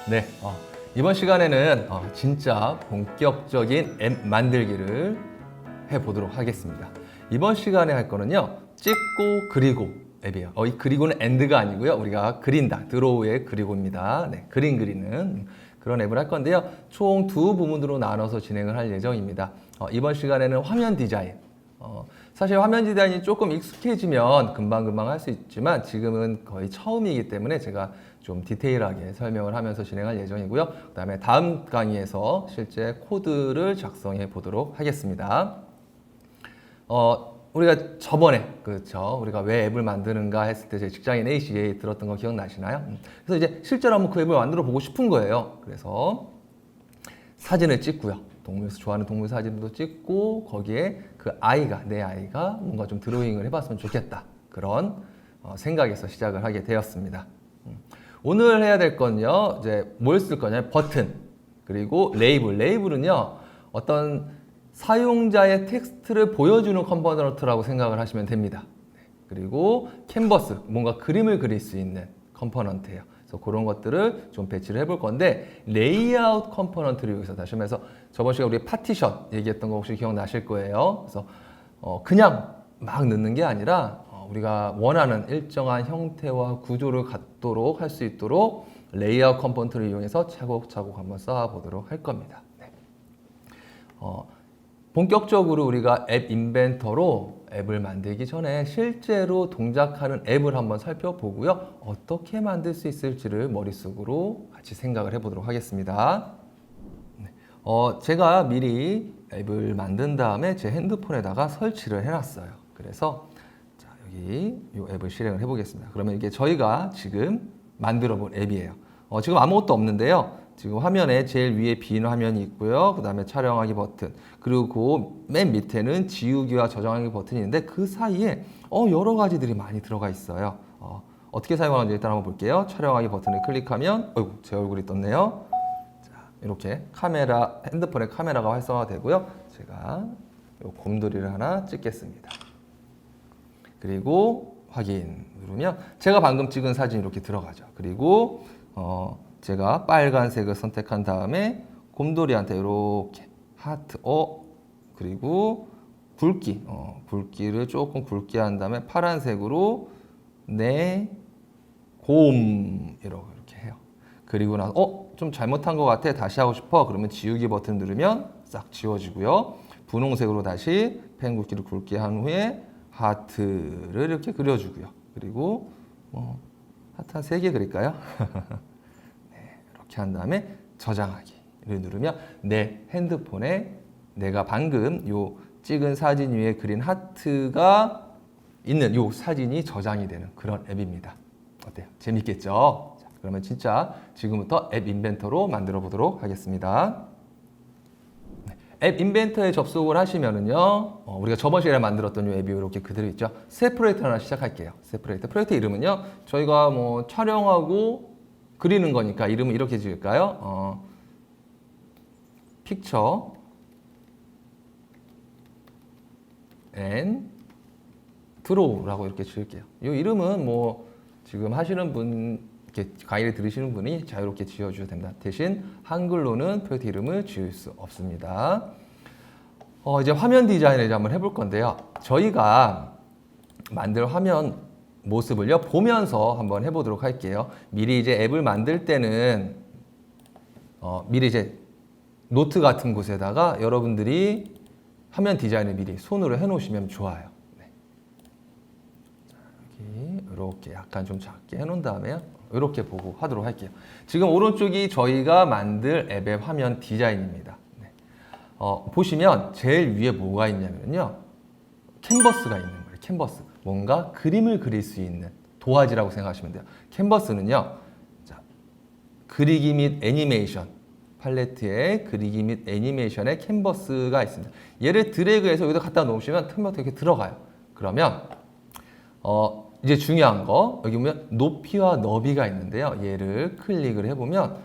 네, 이번 시간에는 진짜 본격적인 앱 만들기를 해보도록 하겠습니다. 이번 시간에 할 거는요, 찍고 그리고 앱이에요. 이 그리고는 엔드가 아니고요, 우리가 그린다, 드로우의 그리고입니다. 네, 그림 그리는 그런 앱을 할 건데요, 총 두 부분으로 나눠서 진행을 할 예정입니다. 이번 시간에는 화면 디자인. 사실 화면 디자인이 조금 익숙해지면 금방금방 할 수 있지만 지금은 거의 처음이기 때문에 제가 좀 디테일하게 설명을 하면서 진행할 예정이고요. 그 다음에 다음 강의에서 실제 코드를 작성해 보도록 하겠습니다. 우리가 저번에, 그렇죠. 우리가 왜 앱을 만드는가 했을 때 제 직장인 ACA 들었던 거 기억나시나요? 그래서 이제 실제로 한번 그 앱을 만들어 보고 싶은 거예요. 그래서 사진을 찍고요. 좋아하는 동물 사진도 찍고 거기에 그 아이가, 내 아이가 뭔가 좀 드로잉을 해봤으면 좋겠다. 그런 생각에서 시작을 하게 되었습니다. 오늘 해야 될 건요, 이제 뭘 쓸 거냐? 버튼, 그리고 레이블. 레이블은요, 어떤 사용자의 텍스트를 보여주는 컴포넌트라고 생각을 하시면 됩니다. 그리고 캔버스, 뭔가 그림을 그릴 수 있는 컴포넌트예요. 그래서 그런 것들을 좀 배치를 해볼 건데, 레이아웃 컴포넌트를 여기서 다시 하면서 저번 시간에 우리 파티션 얘기했던 거 혹시 기억나실 거예요. 그래서 그냥 막 넣는 게 아니라 우리가 원하는 일정한 형태와 구조를 갖도록 할 수 있도록 레이아웃 컴포넌트를 이용해서 차곡차곡 한번 쌓아보도록 할 겁니다. 네. 본격적으로 우리가 앱 인벤터로 앱을 만들기 전에 실제로 동작하는 앱을 한번 살펴보고요. 어떻게 만들 수 있을지를 머릿속으로 같이 생각을 해보도록 하겠습니다. 네. 제가 미리 앱을 만든 다음에 제 핸드폰에다가 설치를 해놨어요. 그래서 자, 여기 이 앱을 실행을 해보겠습니다. 그러면 이게 저희가 지금 만들어 본 앱이에요. 지금 아무것도 없는데요. 지금 화면에 제일 위에 빈 화면이 있고요. 그 다음에 촬영하기 버튼, 그리고 맨 밑에는 지우기와 저장하기 버튼이 있는데 그 사이에 여러 가지들이 많이 들어가 있어요. 어떻게 사용하는지 일단 한번 볼게요. 촬영하기 버튼을 클릭하면 어이구, 제 얼굴이 떴네요. 자, 이렇게 핸드폰의 카메라가 활성화되고요. 제가 이 곰돌이를 하나 찍겠습니다. 그리고 확인 누르면 제가 방금 찍은 사진이 이렇게 들어가죠. 그리고 제가 빨간색을 선택한 다음에 곰돌이한테 이렇게 하트, 그리고 굵기, 굵기를 조금 굵게 한 다음에 파란색으로 네, 곰 이렇게 해요. 그리고 나서 좀 잘못한 것 같아, 다시 하고 싶어. 그러면 지우기 버튼 누르면 싹 지워지고요. 분홍색으로 다시 펜 굵기를 굵게 한 후에 하트를 이렇게 그려주고요. 그리고 하트 한 3개 그릴까요? 이렇게 한 다음에 저장하기를 누르면 내 핸드폰에 내가 방금 요 찍은 사진 위에 그린 하트가 있는 요 사진이 저장이 되는 그런 앱입니다. 어때요? 재밌겠죠? 자, 그러면 진짜 지금부터 앱 인벤터로 만들어 보도록 하겠습니다. 앱 인벤터에 접속을 하시면은요, 우리가 저번 시간에 만들었던 이 앱이 이렇게 그대로 있죠. 세퍼레이터 하나 시작할게요. 세퍼레이터. 프로젝트 이름은요, 저희가 뭐 촬영하고 그리는 거니까 이름을 이렇게 지을까요? 픽처 앤 드로우라고 이렇게 지을게요. 이 이름은 뭐 지금 하시는 분, 이렇게 강의를 들으시는 분이 자유롭게 지어주셔도 됩니다. 대신 한글로는 프로젝트 이름을 지을 수 없습니다. 이제 화면 디자인을 이제 한번 해볼 건데요. 저희가 만들 화면 모습을요 보면서 한번 해보도록 할게요. 미리 이제 앱을 만들 때는 미리 이제 노트 같은 곳에다가 여러분들이 화면 디자인을 미리 손으로 해놓으시면 좋아요. 네. 자, 여기 이렇게 약간 좀 작게 해놓은 다음에 이렇게 보고 하도록 할게요. 지금 오른쪽이 저희가 만들 앱의 화면 디자인입니다. 네. 보시면 제일 위에 뭐가 있냐면요, 캔버스가 있는 거예요. 캔버스. 뭔가 그림을 그릴 수 있는 도화지라고 생각하시면 돼요. 캔버스는요, 자, 그리기 및 애니메이션 팔레트에 그리기 및 애니메이션의 캔버스가 있습니다. 얘를 드래그해서 여기다 갖다 놓으시면 틈부터 이렇게 들어가요. 그러면 이제 중요한 거, 여기 보면 높이와 너비가 있는데요. 얘를 클릭을 해보면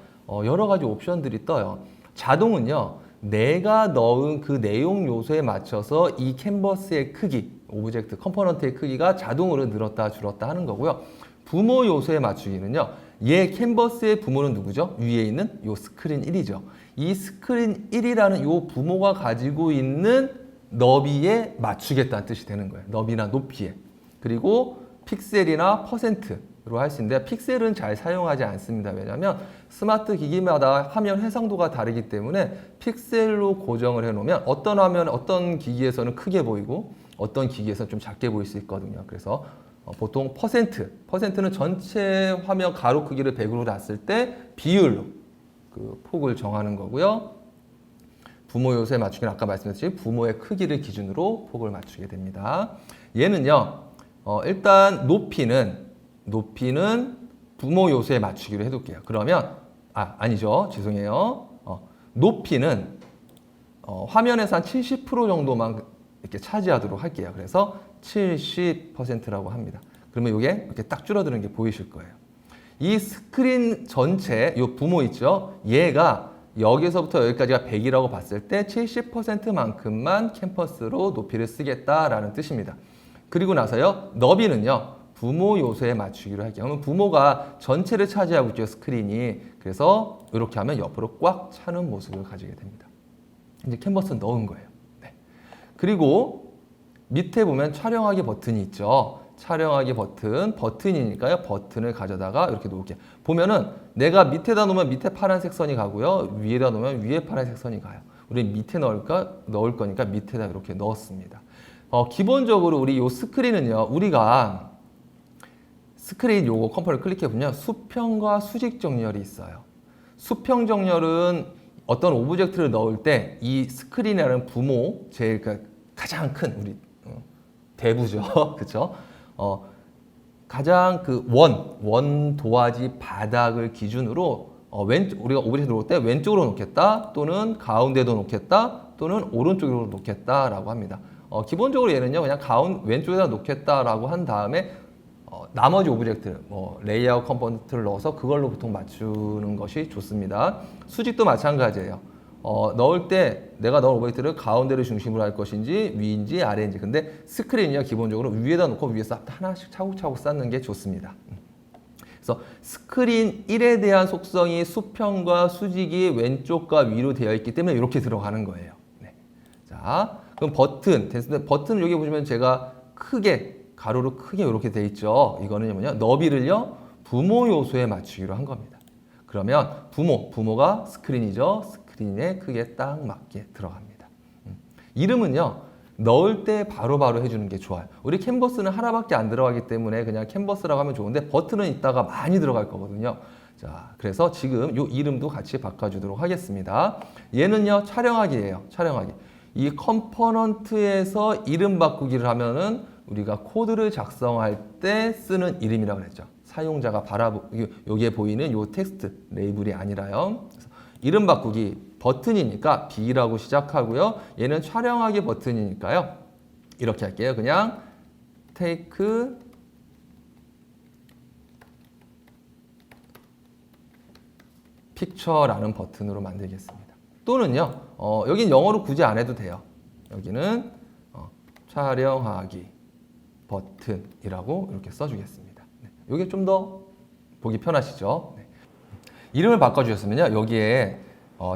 여러 가지 옵션들이 떠요. 자동은요, 내가 넣은 그 내용 요소에 맞춰서 이 캔버스의 크기, 오브젝트 컴포넌트의 크기가 자동으로 늘었다 줄었다 하는 거고요. 부모 요소에 맞추기는요, 얘 캔버스의 부모는 누구죠? 위에 있는 요 스크린 1이죠. 이 스크린 1이라는 요 부모가 가지고 있는 너비에 맞추겠다는 뜻이 되는 거예요. 너비나 높이에. 그리고 픽셀이나 퍼센트로 할 수 있는데 픽셀은 잘 사용하지 않습니다. 왜냐하면 스마트 기기마다 화면 해상도가 다르기 때문에 픽셀로 고정을 해놓으면 어떤 화면, 어떤 기기에서는 크게 보이고 어떤 기기에서는 좀 작게 보일 수 있거든요. 그래서 보통 퍼센트는 전체 화면 가로 크기를 100으로 놨을 때 비율로 그 폭을 정하는 거고요. 부모 요소에 맞추기는 아까 말씀드렸듯이 부모의 크기를 기준으로 폭을 맞추게 됩니다. 얘는요, 일단 높이는 부모 요소에 맞추기로 해둘게요. 그러면 아니죠, 죄송해요. 높이는 화면에서 한 70% 정도만 이렇게 차지하도록 할게요. 그래서 70%라고 합니다. 그러면 이게 이렇게 딱 줄어드는 게 보이실 거예요. 이 스크린 전체, 이 부모 있죠? 얘가 여기서부터 여기까지가 100이라고 봤을 때 70%만큼만 캠퍼스로 높이를 쓰겠다라는 뜻입니다. 그리고 나서요, 너비는요, 부모 요소에 맞추기로 할게요. 그러면 부모가 전체를 차지하고 있죠, 스크린이. 그래서 이렇게 하면 옆으로 꽉 차는 모습을 가지게 됩니다. 이제 캔버스 넣은 거예요. 네. 그리고 밑에 보면 촬영하기 버튼이 있죠. 촬영하기 버튼이니까요. 버튼을 가져다가 이렇게 놓을게요. 보면은 내가 밑에다 놓으면 밑에 파란색 선이 가고요. 위에다 놓으면 위에 파란색 선이 가요. 우리 밑에 넣을 거니까 밑에다 이렇게 넣었습니다. 기본적으로 우리 요 스크린은요. 우리가 스크린 요거 컴포넌트 클릭해보면 수평과 수직 정렬이 있어요. 수평 정렬은 어떤 오브젝트를 넣을 때 이 스크린이라는 부모, 제일 가장 큰 우리 대부죠. 그쵸? 가장 그 원 도화지 바닥을 기준으로 우리가 오브젝트 놓을 때 왼쪽으로 놓겠다 또는 가운데도 놓겠다 또는 오른쪽으로 놓겠다라고 합니다. 기본적으로 얘는요 그냥 왼쪽에다 놓겠다라고 한 다음에 나머지 오브젝트 레이아웃 컴포넌트를 넣어서 그걸로 보통 맞추는 것이 좋습니다. 수직도 마찬가지예요. 넣을 때 내가 넣은 오브젝트를 가운데를 중심으로 할 것인지 위인지 아래인지. 근데 스크린이요 기본적으로 위에다 놓고 위에서 하나씩 차곡차곡 쌓는 게 좋습니다. 그래서 스크린 1에 대한 속성이 수평과 수직이 왼쪽과 위로 되어 있기 때문에 이렇게 들어가는 거예요. 네. 자, 그럼 버튼 여기 보시면 제가 가로로 크게 이렇게 돼 있죠. 이거는 뭐냐? 너비를요 부모 요소에 맞추기로 한 겁니다. 그러면 부모가 스크린이죠. 스크린에 크게 딱 맞게 들어갑니다. 이름은요 넣을 때 바로바로 해주는 게 좋아요. 우리 캔버스는 하나밖에 안 들어가기 때문에 그냥 캔버스라고 하면 좋은데 버튼은 이따가 많이 들어갈 거거든요. 자, 그래서 지금 이 이름도 같이 바꿔주도록 하겠습니다. 얘는요 촬영하기예요. 촬영하기. 이 컴포넌트에서 이름 바꾸기를 하면은 우리가 코드를 작성할 때 쓰는 이름이라고 그랬죠. 사용자가 여기에 보이는 이 텍스트 레이블이 아니라요. 그래서 이름 바꾸기 버튼이니까 B라고 시작하고요. 얘는 촬영하기 버튼이니까요. 이렇게 할게요. 그냥 take picture라는 버튼으로 만들겠습니다. 또는요. 여긴 영어로 굳이 안 해도 돼요. 여기는 촬영하기 버튼이라고 이렇게 써주겠습니다. 네. 이게 좀 더 보기 편하시죠? 네. 이름을 바꿔주셨으면요. 여기에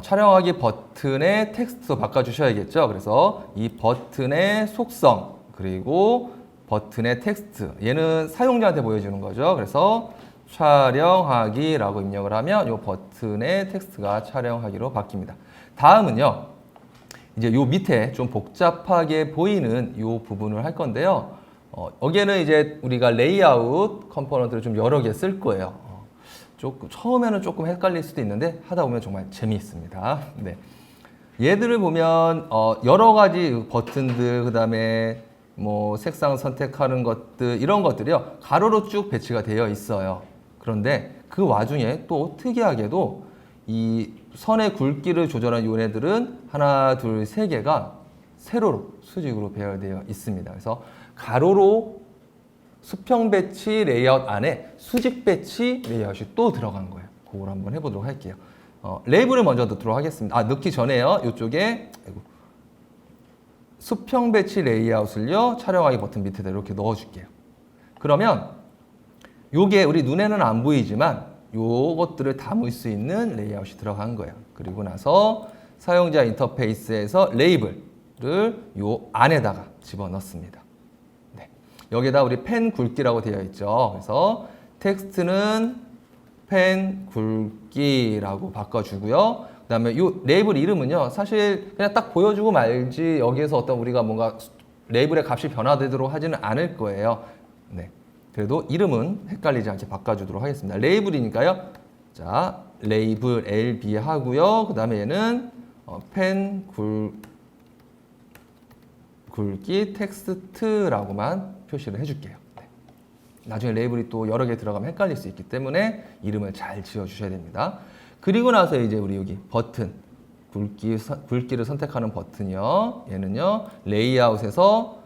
촬영하기 버튼의 텍스트도 바꿔주셔야겠죠. 그래서 이 버튼의 속성 그리고 버튼의 텍스트 얘는 사용자한테 보여주는 거죠. 그래서 촬영하기라고 입력을 하면 이 버튼의 텍스트가 촬영하기로 바뀝니다. 다음은요. 이제 요 밑에 좀 복잡하게 보이는 이 부분을 할 건데요. 여기에는 이제 우리가 레이아웃 컴포넌트를 좀 여러 개 쓸 거예요. 처음에는 조금 헷갈릴 수도 있는데 하다 보면 정말 재미있습니다. 네. 얘들을 보면 여러 가지 버튼들 그다음에 뭐 색상 선택하는 것들 이런 것들이요 가로로 쭉 배치가 되어 있어요. 그런데 그 와중에 또 특이하게도 이 선의 굵기를 조절한 요네들은 하나, 둘, 세 개가 세로로 수직으로 배열되어 있습니다. 그래서 가로로 수평 배치 레이아웃 안에 수직 배치 레이아웃이 또 들어간 거예요. 그걸 한번 해보도록 할게요. 레이블을 먼저 넣도록 하겠습니다. 넣기 전에요. 이쪽에 수평 배치 레이아웃을요. 촬영하기 버튼 밑에다 이렇게 넣어줄게요. 그러면 요게 우리 눈에는 안 보이지만 요것들을 담을 수 있는 레이아웃이 들어간 거예요. 그리고 나서 사용자 인터페이스에서 레이블을 요 안에다가 집어넣습니다. 네. 여기다 우리 펜 굵기라고 되어 있죠. 그래서 텍스트는 펜 굵기라고 바꿔주고요. 그 다음에 이 레이블 이름은요, 사실 그냥 딱 보여주고 말지 여기에서 어떤 우리가 뭔가 레이블의 값이 변화되도록 하지는 않을 거예요. 네. 그래도 이름은 헷갈리지 않게 바꿔주도록 하겠습니다. 레이블이니까요. 자, 레이블 LB 하고요. 그 다음에 얘는 펜 굵기 텍스트라고만 표시를 해줄게요. 네. 나중에 레이블이 또 여러 개 들어가면 헷갈릴 수 있기 때문에 이름을 잘 지어주셔야 됩니다. 그리고 나서 이제 우리 여기 버튼, 굵기를 선택하는 버튼이요. 얘는요, 레이아웃에서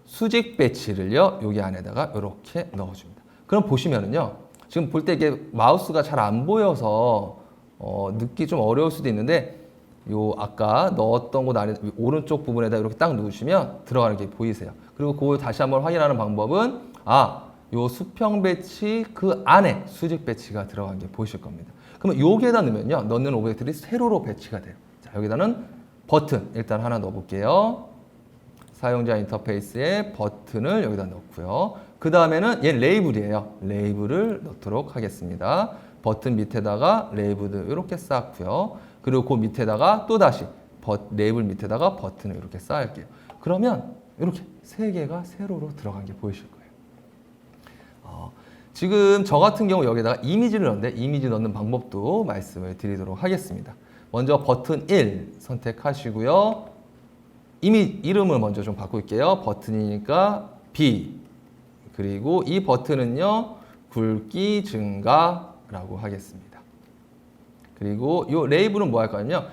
수직 배치를요, 여기 안에다가 이렇게 넣어줍니다. 그럼 보시면은요, 지금 볼 때 이게 마우스가 잘 안 보여서 넣기 좀 어려울 수도 있는데, 요 아까 넣었던 곳 안에 오른쪽 부분에다 이렇게 딱 누르시면 들어가는 게 보이세요. 그리고 그걸 다시 한번 확인하는 방법은 요 수평 배치 그 안에 수직 배치가 들어간 게 보이실 겁니다. 그러면 여기에다 넣으면요, 넣는 오브젝트들이 세로로 배치가 돼요. 자, 여기다는 버튼 일단 하나 넣어볼게요. 사용자 인터페이스에 버튼을 여기다 넣고요. 그 다음에는 얘 레이블이에요. 레이블을 넣도록 하겠습니다. 버튼 밑에다가 레이블을 이렇게 쌓고요. 그리고 그 밑에다가 또 다시 레이블 밑에다가 버튼을 이렇게 쌓을게요. 그러면 이렇게 세 개가 세로로 들어간 게 보이실 거예요. 지금 저 같은 경우 여기다가 이미지를 넣는데 이미지 넣는 방법도 말씀을 드리도록 하겠습니다. 먼저 버튼 1 선택하시고요. 이름을 먼저 좀 바꿀게요. 버튼이니까 B. 그리고 이 버튼은요, 굵기 증가라고 하겠습니다. 그리고 이 레이블은 뭐 할 거냐면요,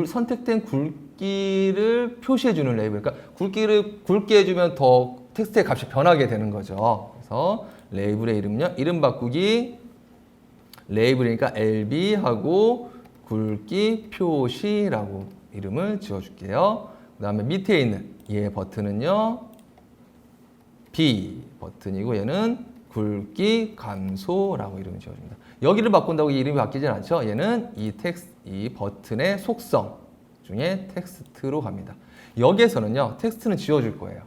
선택된 굵기를 표시해주는 레이블. 그러니까 굵기를 굵게 해주면 더 텍스트의 값이 변하게 되는 거죠. 그래서 레이블의 이름은요, 이름 바꾸기 레이블이니까 LB 하고 굵기 표시라고 이름을 지어줄게요. 그 다음에 밑에 있는 얘 버튼은요, B 버튼이고 얘는 굵기 감소라고 이름을 지어줍니다. 여기를 바꾼다고 이름이 바뀌진 않죠. 얘는 이 버튼의 속성 중에 텍스트로 갑니다. 여기에서는요, 텍스트는 지워줄 거예요.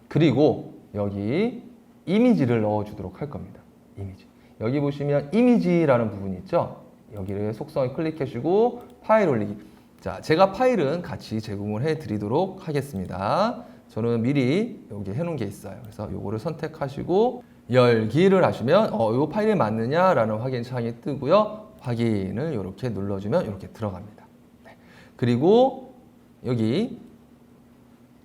그리고 여기 이미지를 넣어주도록 할 겁니다. 이미지. 여기 보시면 이미지라는 부분이 있죠. 여기를 속성을 클릭해주고 파일 올리기. 자, 제가 파일은 같이 제공을 해드리도록 하겠습니다. 저는 미리 여기 해놓은 게 있어요. 그래서 요거를 선택하시고 열기를 하시면 요 파일이 맞느냐라는 확인 창이 뜨고요. 확인을 이렇게 눌러주면 이렇게 들어갑니다. 네. 그리고 여기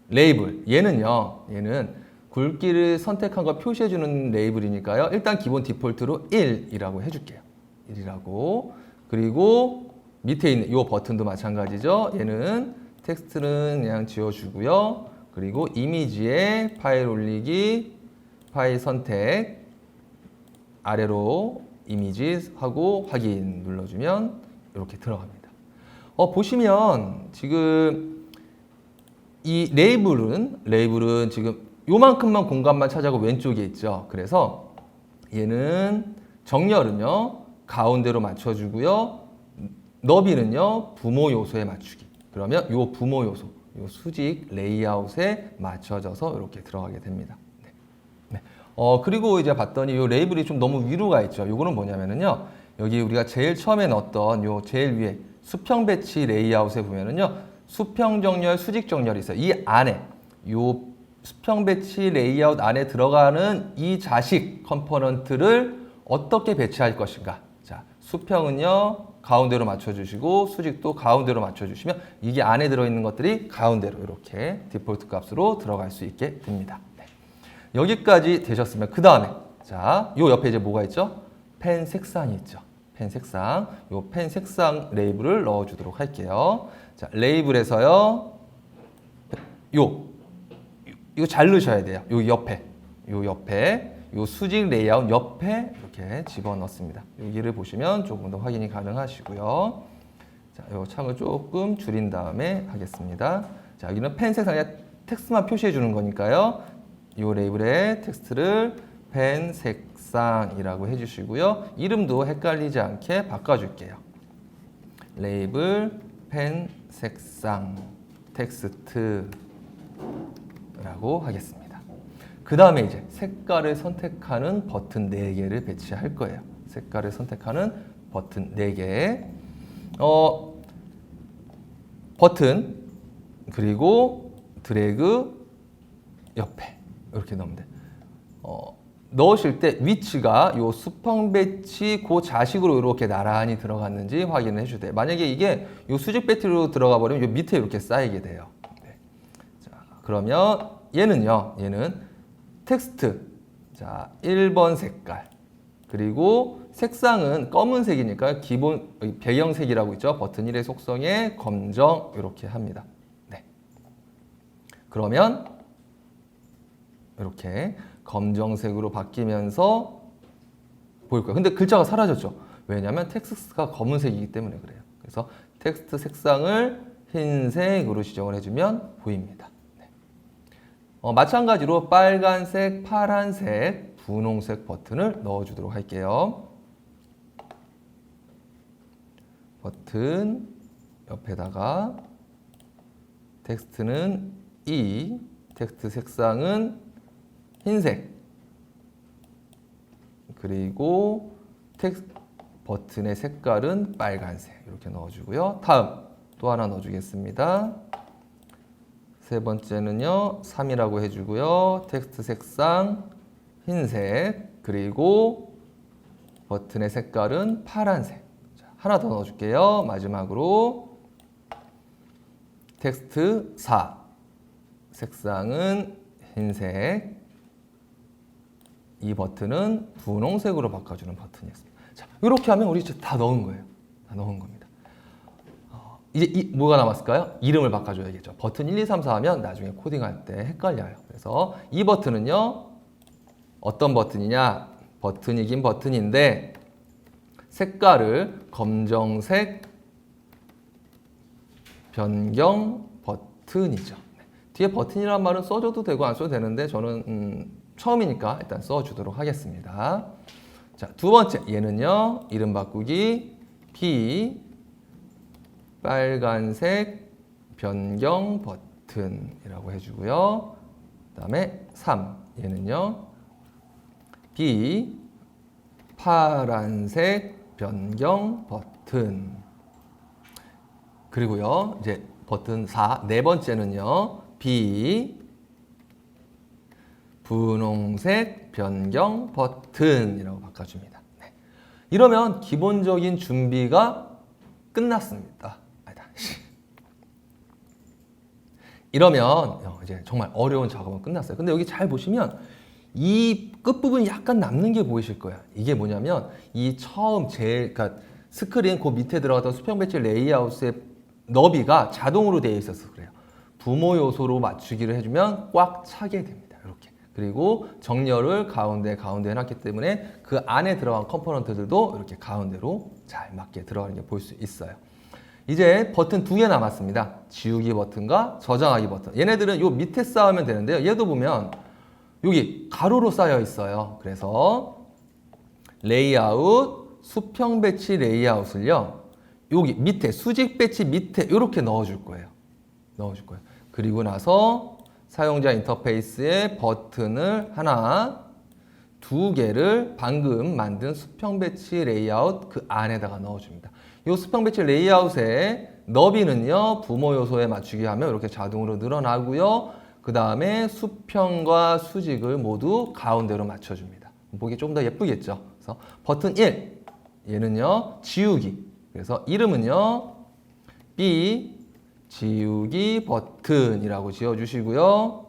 레이블 얘는 굵기를 선택한 걸 표시해주는 레이블이니까요. 일단 기본 디폴트로 1이라고 해줄게요. 1이라고. 그리고 밑에 있는 이 버튼도 마찬가지죠. 얘는 텍스트는 그냥 지워주고요. 그리고 이미지에 파일 올리기, 파일 선택, 아래로 이미지 하고 확인 눌러주면 이렇게 들어갑니다. 보시면 지금 이 레이블은 지금 요만큼만 공간만 차지하고 왼쪽에 있죠. 그래서 얘는 정렬은요, 가운데로 맞춰주고요. 너비는요, 부모 요소에 맞추기. 그러면 요 부모 요소, 요 수직 레이아웃에 맞춰져서 이렇게 들어가게 됩니다. 네. 네. 그리고 이제 봤더니 요 레이블이 좀 너무 위로 가 있죠. 요거는 뭐냐면은요, 여기 우리가 제일 처음에 넣었던 요 제일 위에 수평 배치 레이아웃에 보면은요, 수평 정렬, 수직 정렬이 있어요. 이 안에 요 수평 배치 레이아웃 안에 들어가는 이 자식 컴포넌트를 어떻게 배치할 것인가. 자, 수평은요, 가운데로 맞춰주시고 수직도 가운데로 맞춰주시면 이게 안에 들어있는 것들이 가운데로 이렇게 디폴트 값으로 들어갈 수 있게 됩니다. 네. 여기까지 되셨으면 그 다음에 자, 요 옆에 이제 뭐가 있죠? 펜 색상이 있죠. 펜 색상. 요 펜 색상 레이블을 넣어주도록 할게요. 자, 레이블에서요, 이거 잘 넣으셔야 돼요. 요 옆에 요 수직 레이아웃 옆에 이렇게 집어넣습니다. 여기를 보시면 조금 더 확인이 가능하시고요. 자, 요 창을 조금 줄인 다음에 하겠습니다. 자, 여기는 펜 색상에 텍스트만 표시해 주는 거니까요. 요 레이블에 텍스트를 펜 색상이라고 해주시고요. 이름도 헷갈리지 않게 바꿔줄게요. 레이블 펜 색상 텍스트라고 하겠습니다. 그 다음에 이제 색깔을 선택하는 버튼 4개를 배치할 거예요. 색깔을 선택하는 버튼 4개. 버튼 그리고 드래그 옆에 이렇게 넣으면 돼. 넣으실 때 위치가 요 수평 배치 그 자식으로 이렇게 나란히 들어갔는지 확인을 해주셔야 돼요. 만약에 이게 요 수직 배치로 들어가 버리면 요 밑에 이렇게 쌓이게 돼요. 네. 자, 그러면 얘는 텍스트. 자, 1번 색깔. 그리고 색상은 검은색이니까 기본 배경색이라고 있죠. 버튼 1의 속성에 검정 이렇게 합니다. 네. 그러면 이렇게 검정색으로 바뀌면서 보일 거예요. 근데 글자가 사라졌죠. 왜냐하면 텍스트가 검은색이기 때문에 그래요. 그래서 텍스트 색상을 흰색으로 지정을 해주면 보입니다. 네. 마찬가지로 빨간색, 파란색, 분홍색 버튼을 넣어주도록 할게요. 버튼 옆에다가 텍스트는 텍스트 색상은 흰색, 그리고 버튼의 색깔은 빨간색 이렇게 넣어주고요. 다음 또 하나 넣어주겠습니다. 세 번째는요 3이라고 해주고요. 텍스트 색상 흰색, 그리고 버튼의 색깔은 파란색. 자, 하나 더 넣어줄게요. 마지막으로 텍스트 4 색상은 흰색, 이 버튼은 분홍색으로 바꿔주는 버튼이었습니다. 자, 이렇게 하면 우리 이제 다 넣은 거예요. 다 넣은 겁니다. 이제 뭐가 남았을까요? 이름을 바꿔줘야겠죠. 버튼 1, 2, 3, 4 하면 나중에 코딩할 때 헷갈려요. 그래서 이 버튼은요, 어떤 버튼이냐? 버튼이긴 버튼인데 색깔을 검정색 변경 버튼이죠. 뒤에 버튼이란 말은 써줘도 되고 안 써도 되는데 저는 처음이니까 일단 써주도록 하겠습니다. 자, 두 번째 얘는요 이름 바꾸기 P 빨간색 변경 버튼이라고 해주고요. 그 다음에 3 얘는요 B 파란색 변경 버튼. 그리고요 이제 버튼 4 네 번째는요 B 분홍색 변경 버튼이라고 바꿔줍니다. 네. 이러면 기본적인 준비가 끝났습니다. 이러면 이제 정말 어려운 작업은 끝났어요. 근데 여기 잘 보시면 이 끝부분이 약간 남는 게 보이실 거예요. 이게 뭐냐면 이 처음 그러니까 스크린 그 밑에 들어갔던 수평 배치 레이아웃의 너비가 자동으로 되어 있어서 그래요. 부모 요소로 맞추기를 해주면 꽉 차게 됩니다. 이렇게. 그리고 정렬을 가운데 해놨기 때문에 그 안에 들어간 컴포넌트들도 이렇게 가운데로 잘 맞게 들어가는 게 볼 수 있어요. 이제 버튼 2개 남았습니다. 지우기 버튼과 저장하기 버튼. 얘네들은 요 밑에 쌓으면 되는데요. 얘도 보면 여기 가로로 쌓여 있어요. 그래서 레이아웃, 수평 배치 레이아웃을요. 여기 밑에 수직 배치 밑에 이렇게 넣어줄 거예요. 그리고 나서 사용자 인터페이스에 버튼을 하나, 2개를 방금 만든 수평 배치 레이아웃 그 안에다가 넣어줍니다. 이 수평 배치 레이아웃의 너비는요, 부모 요소에 맞추기 하면 이렇게 자동으로 늘어나고요. 그 다음에 수평과 수직을 모두 가운데로 맞춰줍니다. 보기 좀 더 예쁘겠죠? 그래서 버튼 1, 얘는요, 지우기. 그래서 이름은요, B 지우기 버튼이라고 지어주시고요.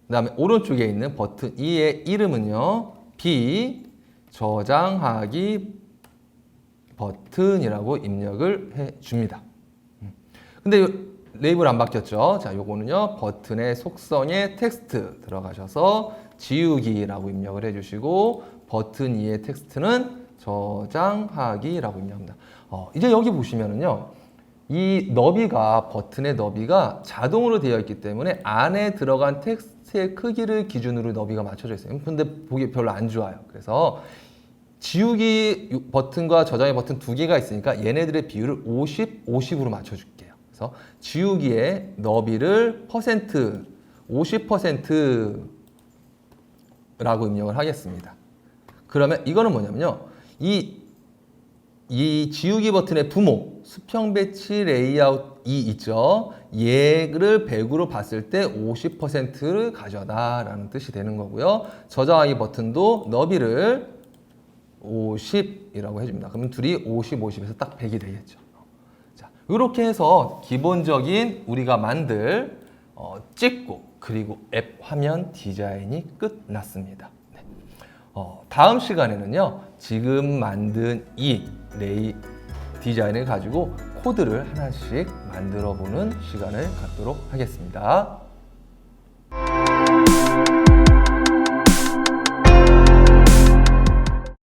그 다음에 오른쪽에 있는 버튼 2의 이름은요, B 저장하기 버튼이라고 입력을 해줍니다. 근데 레이블 안 바뀌었죠? 자, 요거는요, 버튼의 속성에 텍스트 들어가셔서 지우기라고 입력을 해주시고, 버튼 2의 텍스트는 저장하기라고 입력합니다. 이제 여기 보시면은요, 이 너비가 버튼의 너비가 자동으로 되어 있기 때문에 안에 들어간 텍스트의 크기를 기준으로 너비가 맞춰져 있어요. 근데 보기 별로 안 좋아요. 그래서 지우기 버튼과 저장의 버튼 두 개가 있으니까 얘네들의 비율을 50, 50으로 맞춰줄게요. 그래서 지우기의 너비를 퍼센트 50%라고 입력을 하겠습니다. 그러면 이거는 뭐냐면요. 이 지우기 버튼의 부모, 수평 배치 레이아웃 2 있죠. 얘를 100으로 봤을 때 50%를 가져다 라는 뜻이 되는 거고요. 저장하기 버튼도 너비를 50이라고 해줍니다. 그러면 둘이 50, 50에서 딱 100이 되겠죠. 자, 이렇게 해서 기본적인 우리가 만들 찍고 그리고 앱 화면 디자인이 끝났습니다. 네. 다음 시간에는요. 지금 만든 이 디자인을 가지고 코드를 하나씩 만들어 보는 시간을 갖도록 하겠습니다.